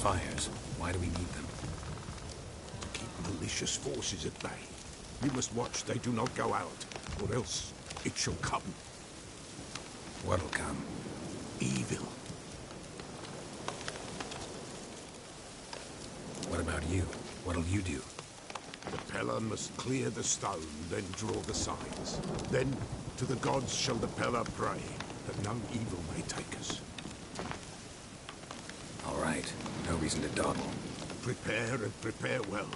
fires. Why do we need them? To keep malicious forces at bay. We must watch they do not go out, or else it shall come. What'll come? Evil. What about you? What'll you do? The Peller must clear the stone, then draw the signs. Then, to the gods shall the Peller pray, that no evil may take us. All right. No reason to dawdle. Prepare and prepare well.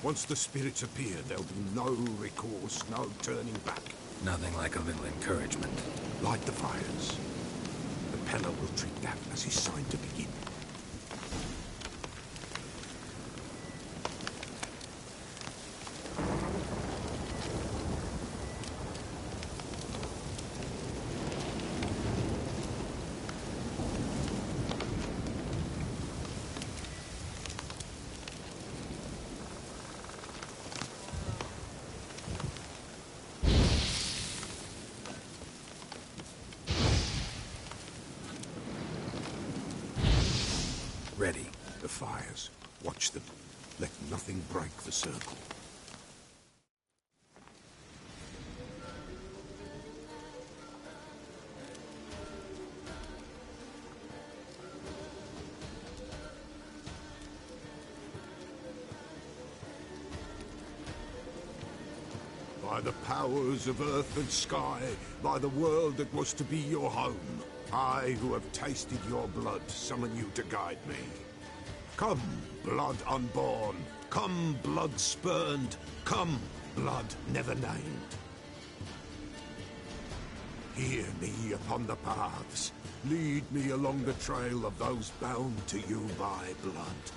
Once the spirits appear, there'll be no recourse, no turning back. Nothing like a little encouragement. Light the fires. The Peller will treat that as his sign to begin. Ready. The fires. Watch them. Let nothing break the circle. By the powers of earth and sky, by the world that was to be your home, I, who have tasted your blood, summon you to guide me. Come, blood unborn. Come, blood spurned. Come, blood never named. Hear me upon the paths. Lead me along the trail of those bound to you by blood.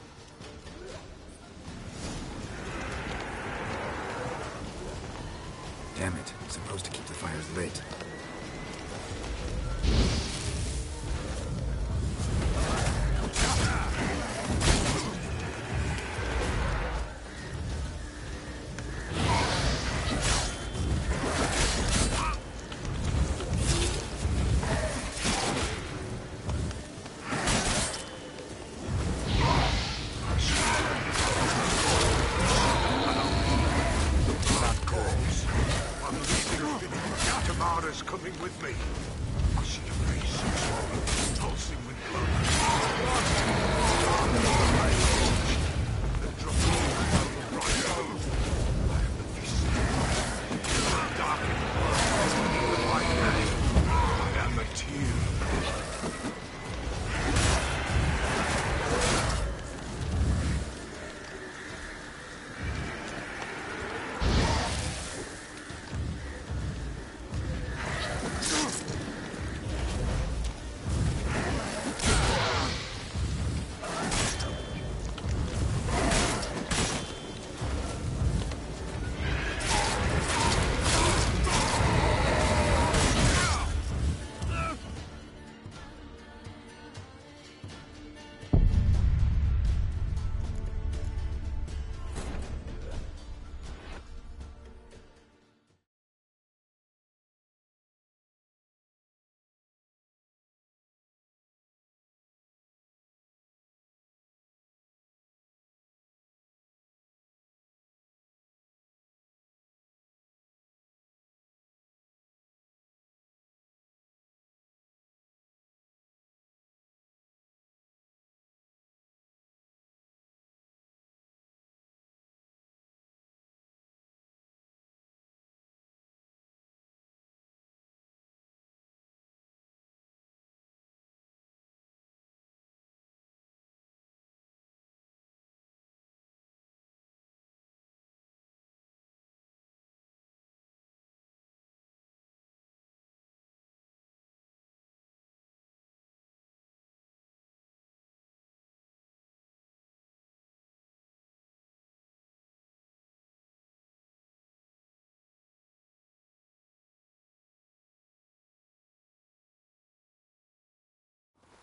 Damn it. Supposed to keep the fires lit. Coming with me. I see a face swollen, pulsing with blood. The drop of the bright road. I am the fist. Dark in blood. The white name. I am the tear.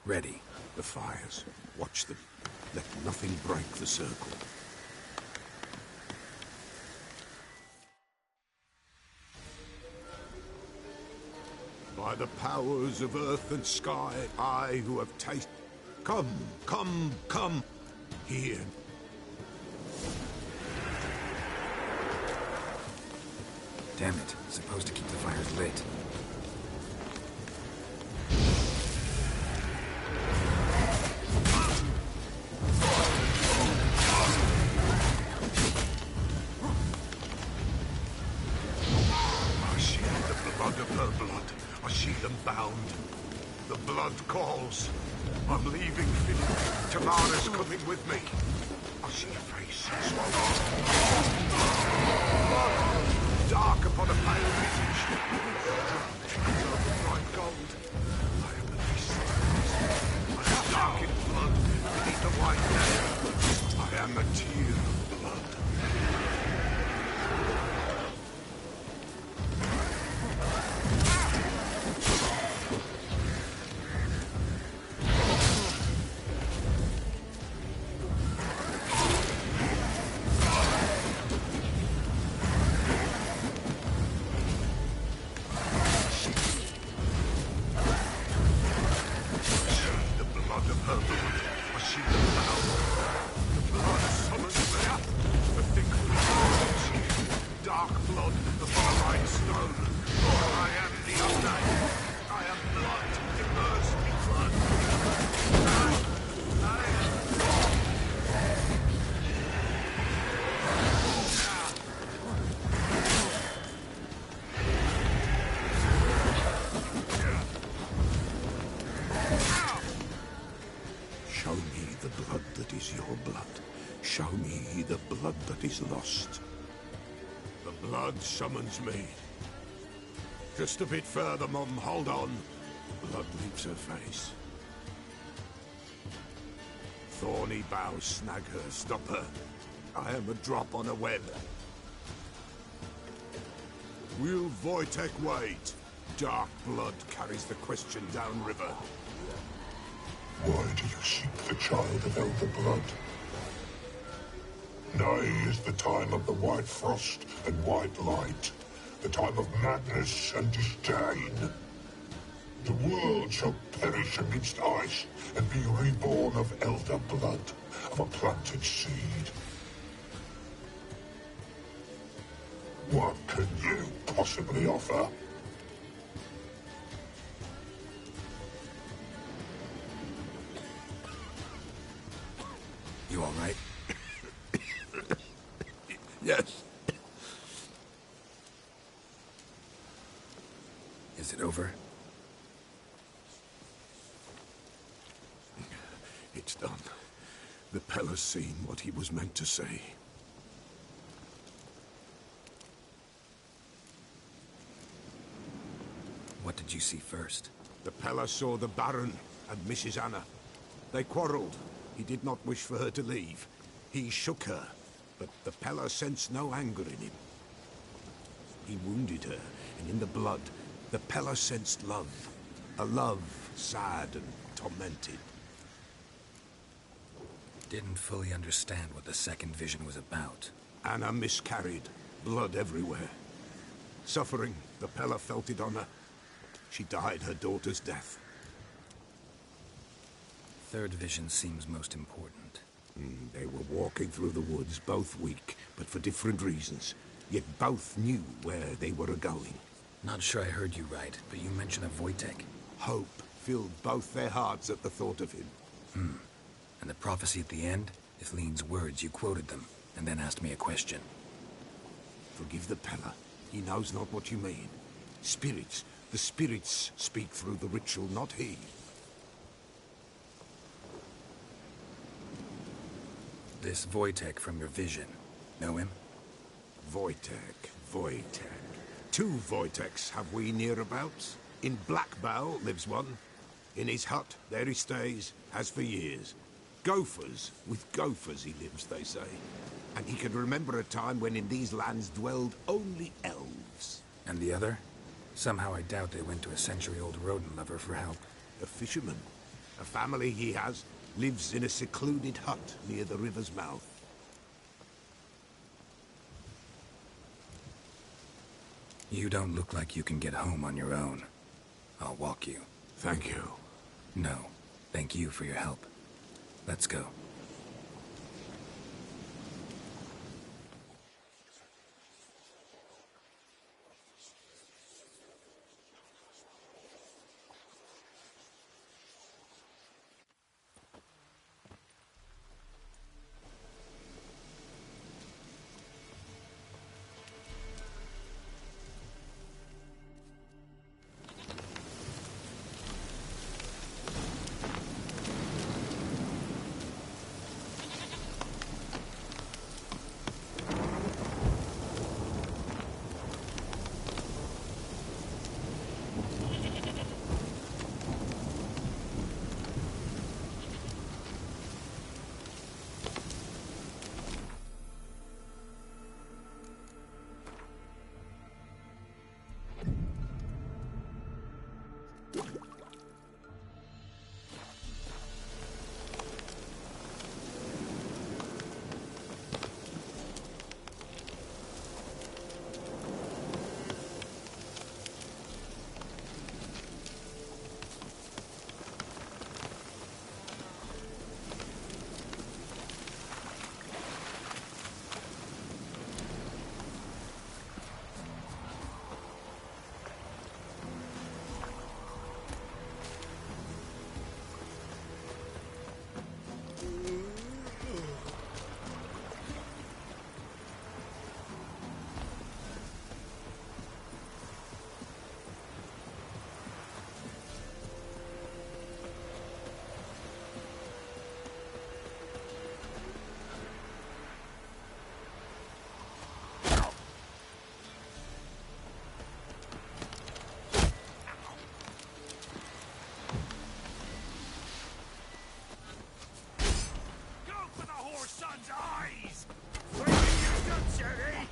Ready. The fires. Watch them. Let nothing break the circle. By the powers of earth and sky, I who have tasted... Come, come, come! Here. Damn it. Supposed to keep the fires lit. I see the blood of her blood. I see them bound. The blood calls. I'm leaving, Philip. Tamara's coming with me. I see a face swallowed. Dark upon a pale visage. Bright gold. I am the beast. I am dark in blood beneath the white veil. I am a tear of blood. Show me the blood that is your blood. Show me the blood that is lost. The blood summons me. Just a bit further, Mum. Hold on. Blood leaves her face. Thorny boughs snag her. Stop her. I am a drop on a web. Will Wojtek wait? Dark blood carries the question downriver. Why do you seek the child of Elder Blood? Nigh is the time of the white frost and white light, the time of madness and disdain. The world shall perish amidst ice and be reborn of Elder Blood, of a planted seed. What can you possibly offer? You all right? Yes. Is it over? It's done. The Pella's seen what he was meant to see. What did you see first? The Pella saw the Baron and Mrs. Anna. They quarreled. He did not wish for her to leave. He shook her, but the Pella sensed no anger in him. He wounded her, and in the blood, the Pella sensed love. A love sad and tormented. Didn't fully understand what the second vision was about. Anna miscarried, blood everywhere. Suffering, the Pella felt it on her. She died her daughter's death. Third vision seems most important. They were walking through the woods, both weak, but for different reasons. Yet both knew where they were going. Not sure I heard you right, but you mentioned a Wojtek. Hope filled both their hearts at the thought of him. And the prophecy at the end? Ithlinne's words, you quoted them, and then asked me a question. Forgive the Pella. He knows not what you mean. Spirits. The spirits speak through the ritual, not he. This Wojtek from your vision. Know him? Wojtek. Two Wojteks have we nearabouts. In Blackbough lives one. In his hut, there he stays, has for years. Gophers, with gophers he lives, they say. And he can remember a time when in these lands dwelled only elves. And the other? Somehow I doubt they went to a century-old rodent lover for help. A fisherman. A family he has lives in a secluded hut near the river's mouth. You don't look like you can get home on your own. I'll walk you. Thank you. No. Thank you for your help. Let's go. everyone's eyes! What you done, Sherry?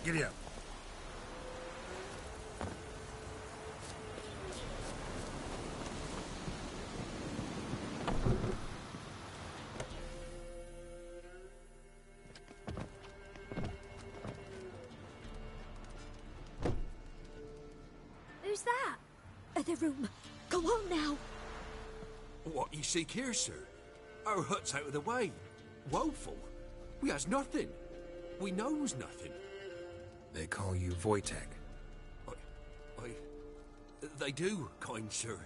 Giddy up. Who's that? Other room. Go on now. What you seek here, sir? Our hut's out of the way. Woeful. We has nothing. We knows nothing. They call you Wojtek. They do, kind sir.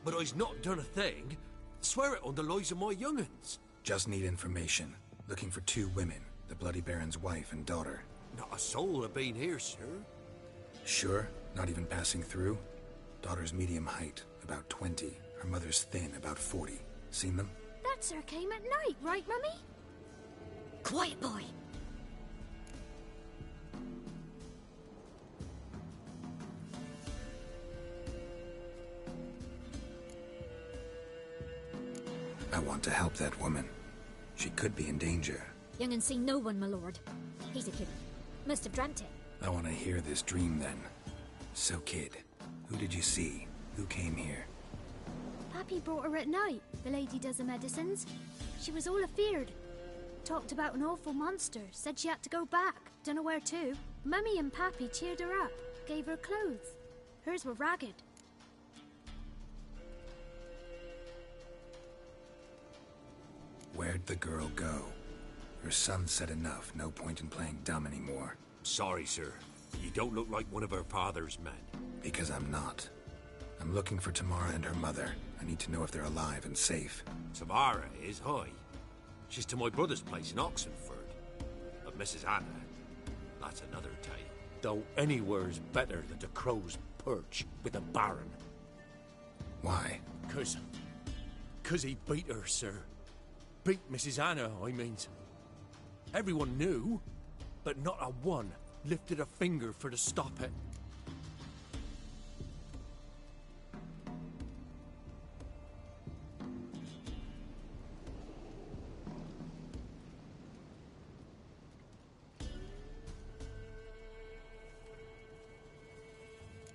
But I's not done a thing. Swear it on the lives of my young'uns. Just need information. Looking for 2 women, the Bloody Baron's wife and daughter. Not a soul have been here, sir. Sure? Not even passing through? Daughter's medium height, about 20. Her mother's thin, about 40. Seen them? That sir came at night, right, Mummy? Quiet, boy. I want to help that woman. She could be in danger. Young and seen no one, my lord. He's a kid. Must have dreamt it. I want to hear this dream then. So, kid, who did you see? Who came here? Pappy brought her at night. The lady does the medicines. She was all afeared. Talked about an awful monster. Said she had to go back. Dunno where to. Mummy and Pappy cheered her up. Gave her clothes. Hers were ragged. Where'd the girl go? Her son said enough. No point in playing dumb anymore. Sorry, sir. You don't look like one of her father's men. Because I'm not. I'm looking for Tamara and her mother. I need to know if they're alive and safe. Tamara is, aye. She's to my brother's place in Oxenford. But Mrs. Anna, that's another tale. Though anywhere's better than the Crow's Perch with a baron. Why? 'Cause he beat her, sir. Beat Mrs. Anna, I mean. Everyone knew, but not a one lifted a finger for to stop it.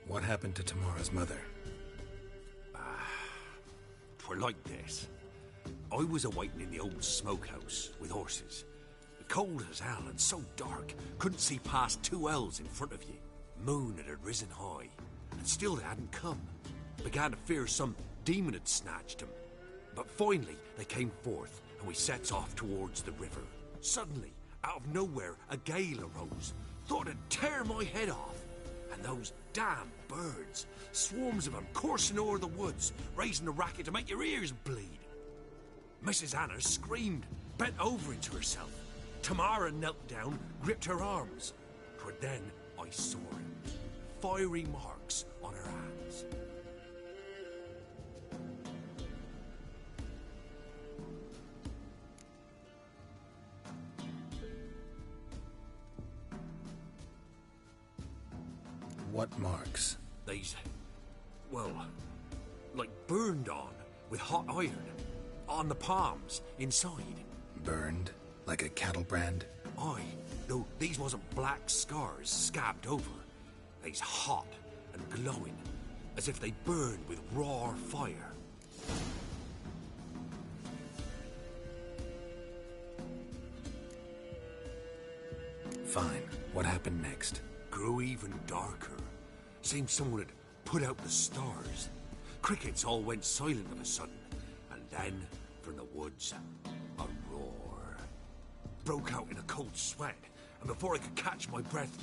What happened to Tamara's mother? 'Twere like this. I was awaiting in the old smokehouse with horses. Cold as hell and so dark, couldn't see past 2 ells in front of you. Moon had risen high, and still they hadn't come. Began to fear some demon had snatched them. But finally they came forth, and we sets off towards the river. Suddenly, out of nowhere, a gale arose. Thought it'd tear my head off. And those damn birds, swarms of them coursing o'er the woods, raising a racket to make your ears bleed. Mrs. Anna screamed, bent over into herself. Tamara knelt down, gripped her arms. 'Twere then I saw it. Fiery marks on her hands. What marks? These, well, like burned on with hot iron. On the palms, inside. Burned? Like a cattle brand? Aye, though these wasn't black scars scabbed over. They's hot and glowing, as if they burned with raw fire. Fine. What happened next? Grew even darker. Seemed someone had put out the stars. Crickets all went silent of a sudden, and then, from the woods, a roar. Broke out in a cold sweat, and before I could catch my breath,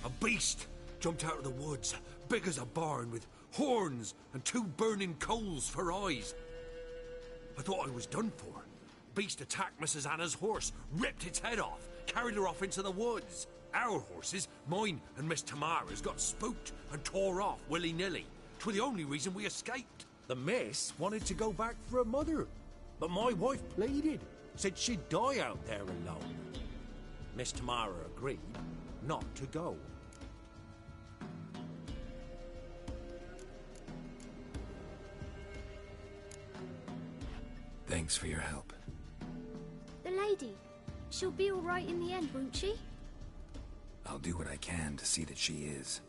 a beast jumped out of the woods, big as a barn, with horns and 2 burning coals for eyes. I thought I was done for. Beast attacked Mrs. Anna's horse, ripped its head off, carried her off into the woods. Our horses, mine and Miss Tamara's, got spooked and tore off willy-nilly. 'Twere the only reason we escaped. The miss wanted to go back for her mother, but my wife pleaded, said she'd die out there alone. Miss Tamara agreed not to go. Thanks for your help. The lady. She'll be all right in the end, won't she? I'll do what I can to see that she is.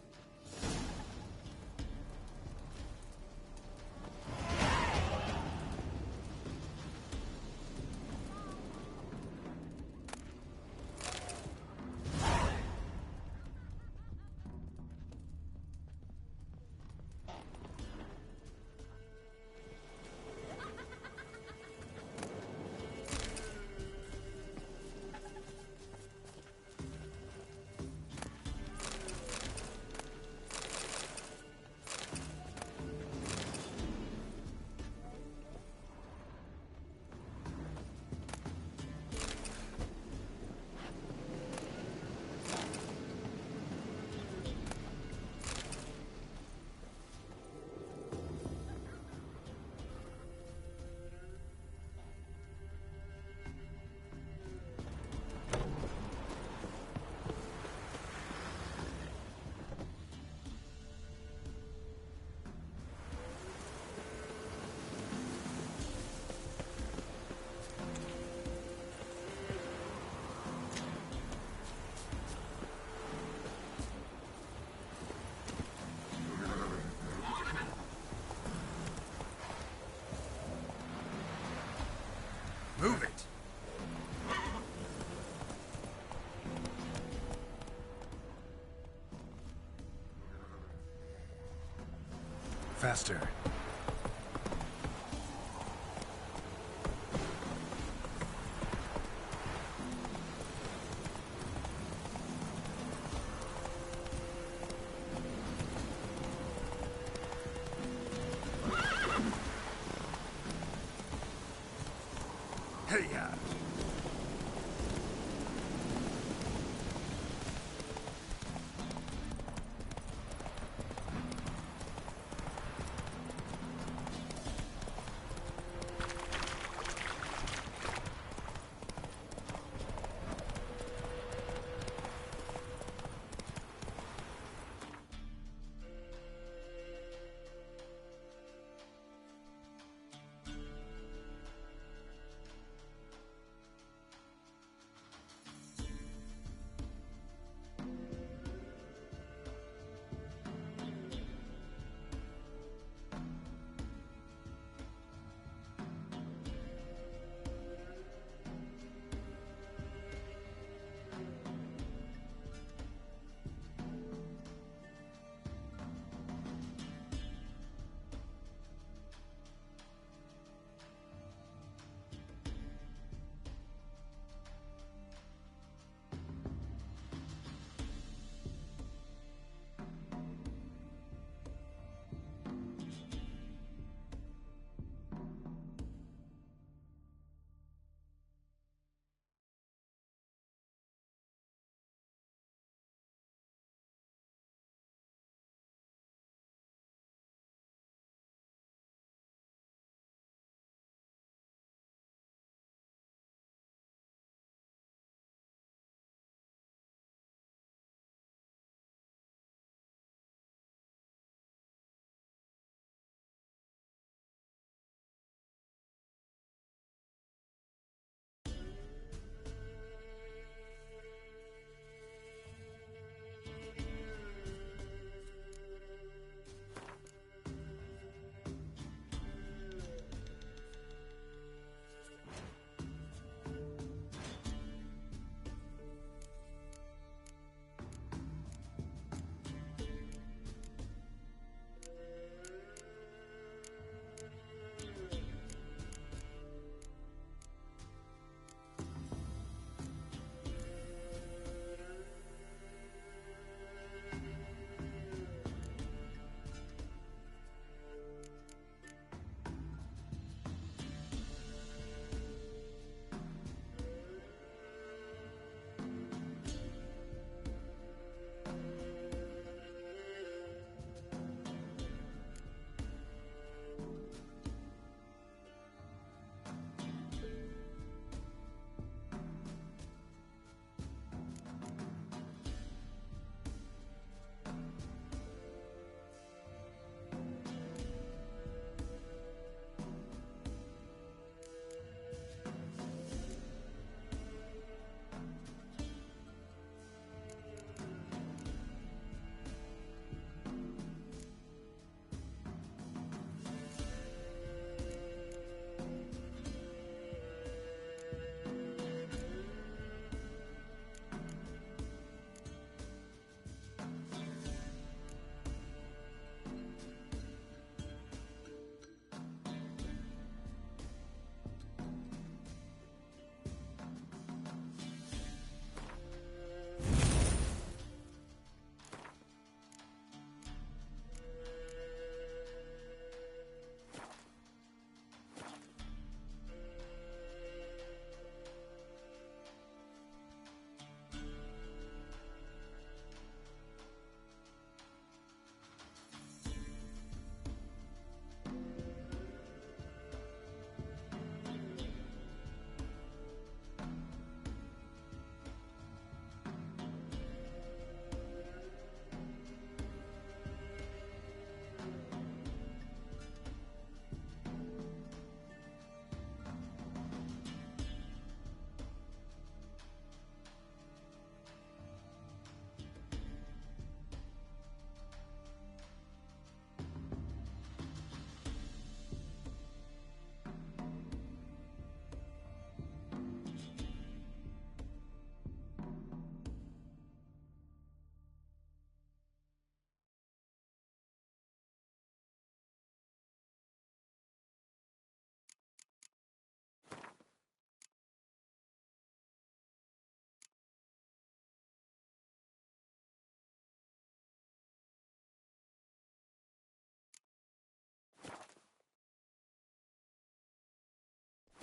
Faster. Hey-ya!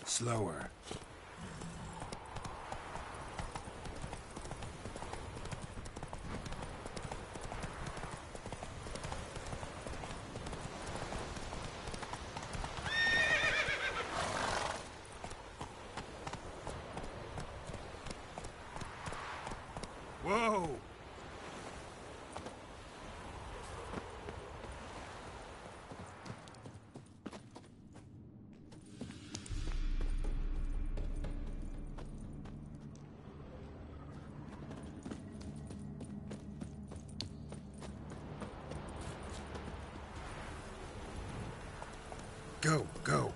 Slower. Whoa! Go, go.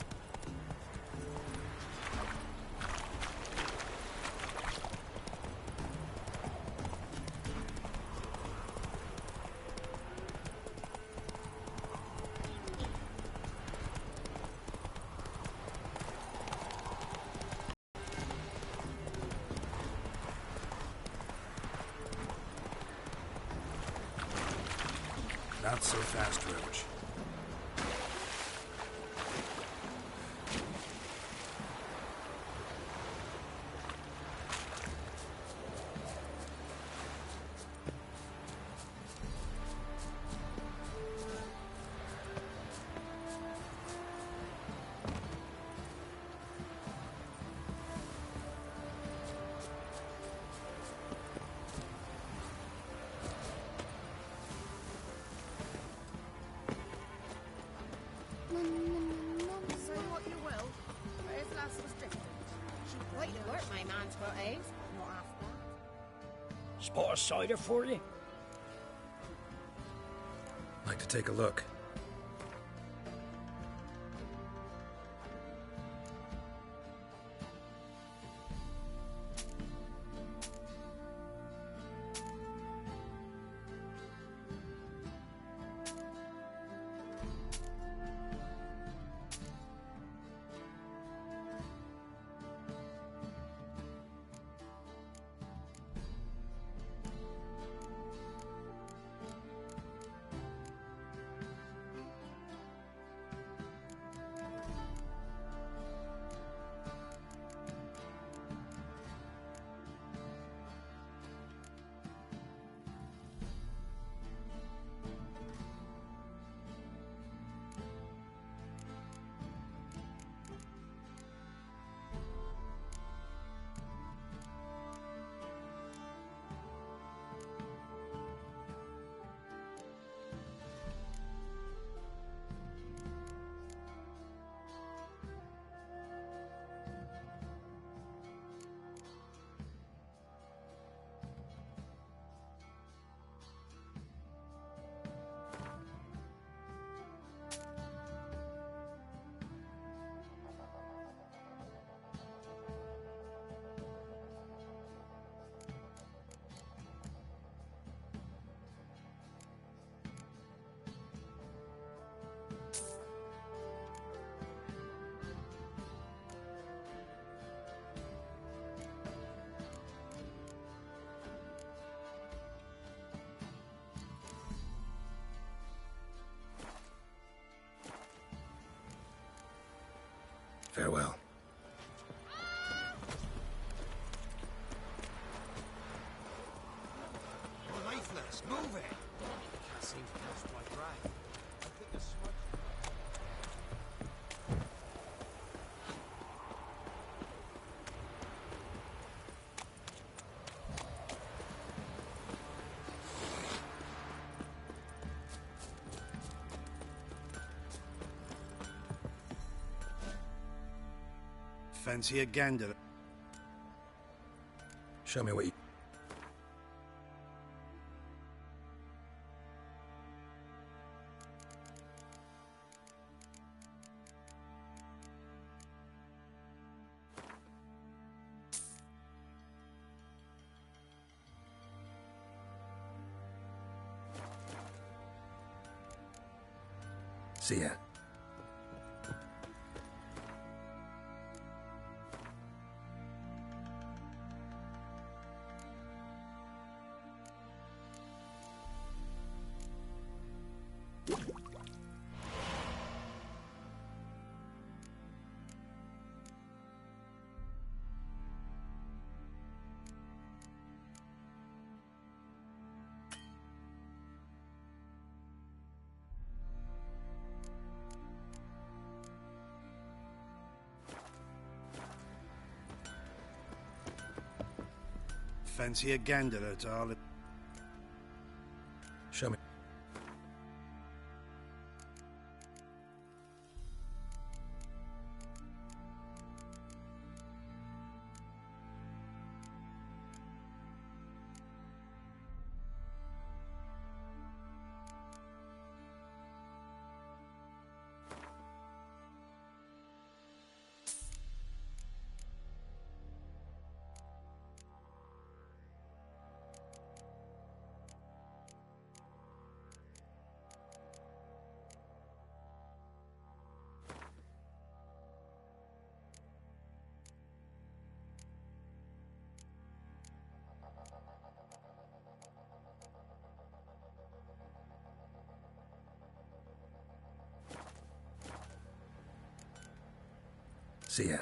Not so fast, Roach. Say what you will, but his lass was different. She quite hurt my man's for age, not half that. Spot a cider for you? Like to take a look. Farewell. You're lifeless. Move it. Can't seem to catch my breath. I think the smudge. Fancy a gander? Show me what you... See ya. Fancy a gander at all? Show me. See ya.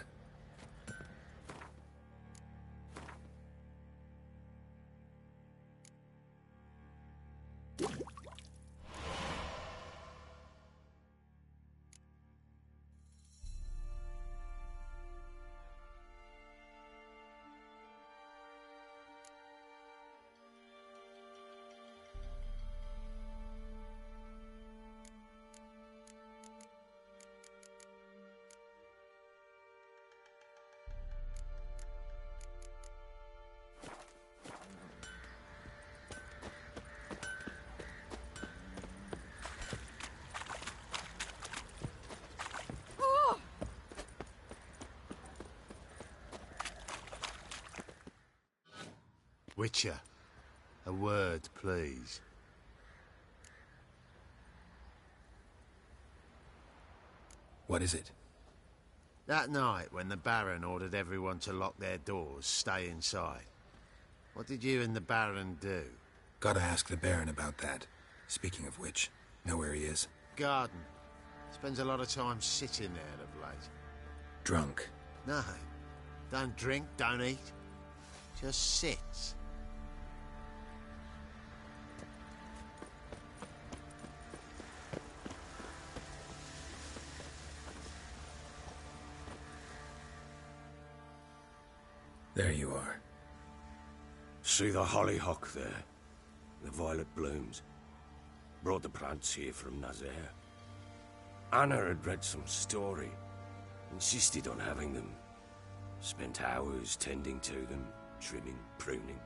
Witcher, a word, please. What is it? That night when the Baron ordered everyone to lock their doors, stay inside. What did you and the Baron do? Gotta ask the Baron about that. Speaking of which, know where he is? Garden. Spends a lot of time sitting there of late. Drunk. No. Don't drink, don't eat. Just sits. There you are. See the hollyhock there? The violet blooms. Brought the plants here from Nazaire. Anna had read some story. Insisted on having them. Spent hours tending to them, trimming, pruning.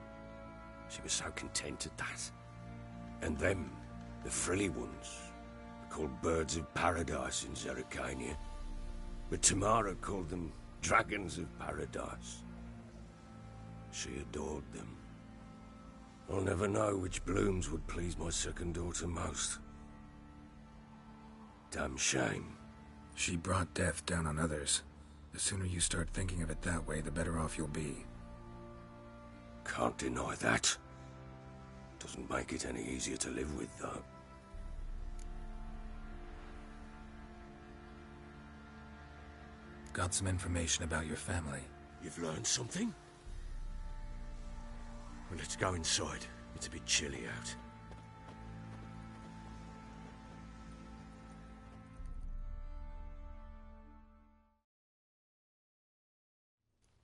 She was so content at that. And them, the frilly ones, are called birds of paradise in Zerrikania. But Tamara called them dragons of paradise. She adored them. I'll never know which blooms would please my second daughter most. Damn shame. She brought death down on others. The sooner you start thinking of it that way, the better off you'll be. Can't deny that. Doesn't make it any easier to live with, though. Got some information about your family. You've learned something? Well, let's go inside. It's a bit chilly out.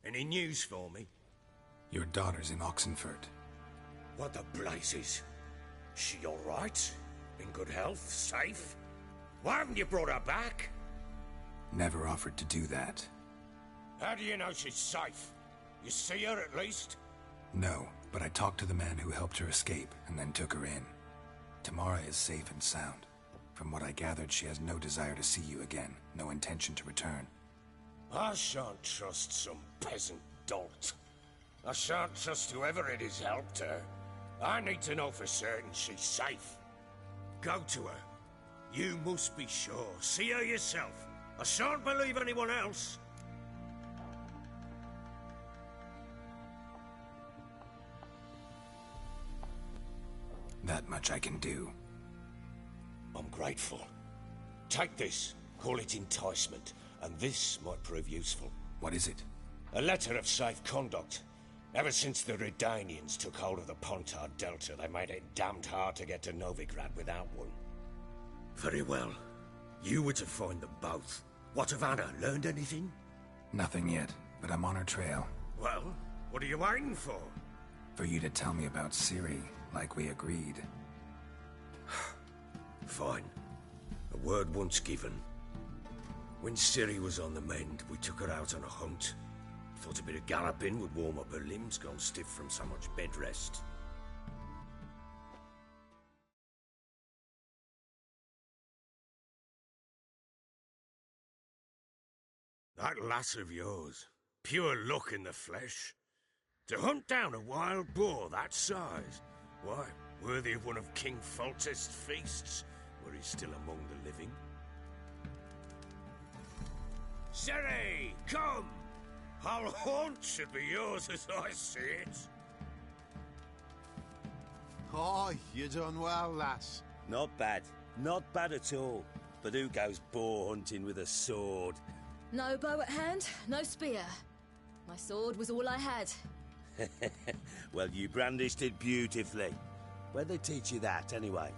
Any news for me? Your daughter's in Oxenfurt. What the blazes? She all right? In good health? Safe? Why haven't you brought her back? Never offered to do that. How do you know she's safe? You see her at least? No, but I talked to the man who helped her escape and then took her in. Tamara is safe and sound. From what I gathered, she has no desire to see you again, no intention to return. I shan't trust some peasant dolt. I shan't trust whoever it is helped her. I need to know for certain she's safe. Go to her. You must be sure. See her yourself. I shan't believe anyone else. That much I can do. I'm grateful. Take this. Call it enticement. And this might prove useful. What is it? A letter of safe conduct. Ever since the Redanians took hold of the Pontard Delta, they made it damned hard to get to Novigrad without one. Very well. You were to find them both. What of Anna? Learned anything? Nothing yet, but I'm on her trail. Well, what are you waiting for? For you to tell me about Ciri, like we agreed. Fine. A word once given. When Ciri was on the mend, we took her out on a hunt. Thought a bit of galloping would warm up her limbs, gone stiff from so much bed rest. That lass of yours, pure luck in the flesh. To hunt down a wild boar that size, why, worthy of one of King Foltest's feasts, were he still among the living. Ciri, come! Our haunt should be yours as I see it. Oh, you done well, lass. Not bad. Not bad at all. But who goes boar hunting with a sword? No bow at hand, no spear. My sword was all I had. Well, you brandished it beautifully. Where'd they teach you that, anyway?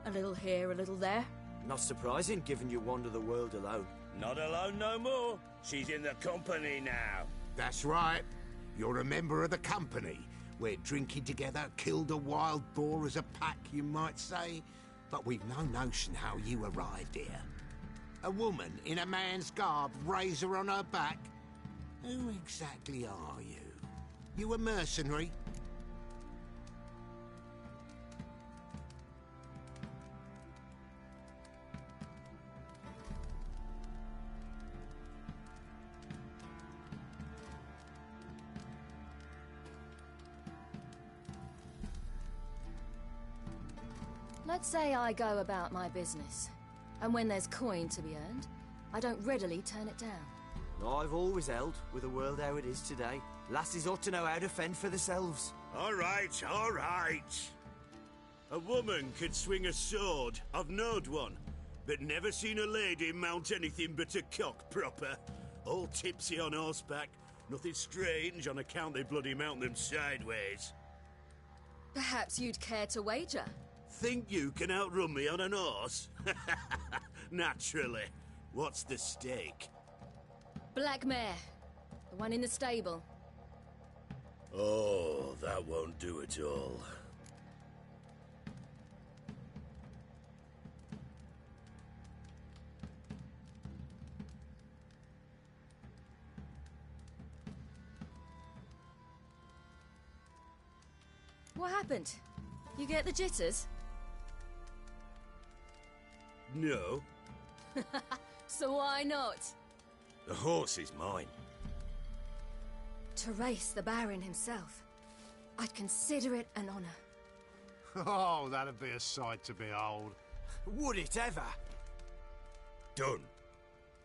A little here, a little there. Not surprising, given you wander the world alone. Not alone no more. She's in the company now. That's right. You're a member of the company. We're drinking together, killed a wild boar as a pack, you might say. But we've no notion how you arrived here. A woman in a man's garb, razor on her back. Who exactly are you? You a mercenary? Let's say I go about my business, and when there's coin to be earned, I don't readily turn it down. I've always held, with the world how it is today, lasses ought to know how to fend for themselves. All right, all right. A woman could swing a sword. I've knowed one, but never seen a lady mount anything but a cock proper. All tipsy on horseback. Nothing strange on account they bloody mount them sideways. Perhaps you'd care to wager? Think you can outrun me on an horse? Naturally. What's the stake? Black mare. The one in the stable. Oh, that won't do at all. What happened? You get the jitters? No. So why not? The horse is mine. To race the Baron himself. I'd consider it an honor. Oh, that'd be a sight to behold. Would it ever? Done.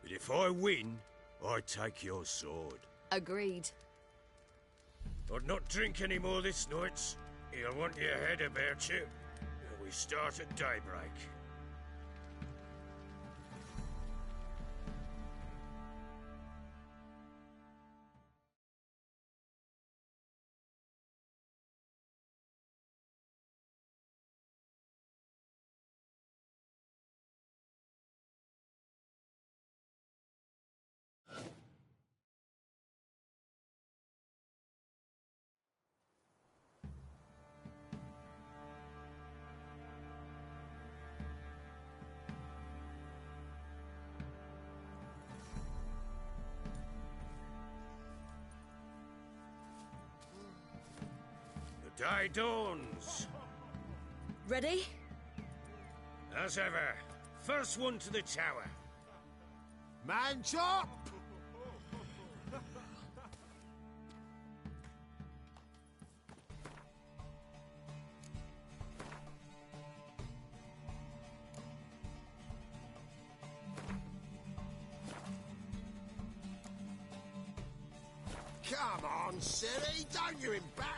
But if I win, I take your sword. Agreed. I'd not drink any more this night. You'll want your head about you. We start at daybreak. The day dawns. Ready? As ever, first one to the tower. Man chop! Come on, Ciri, don't you embarrass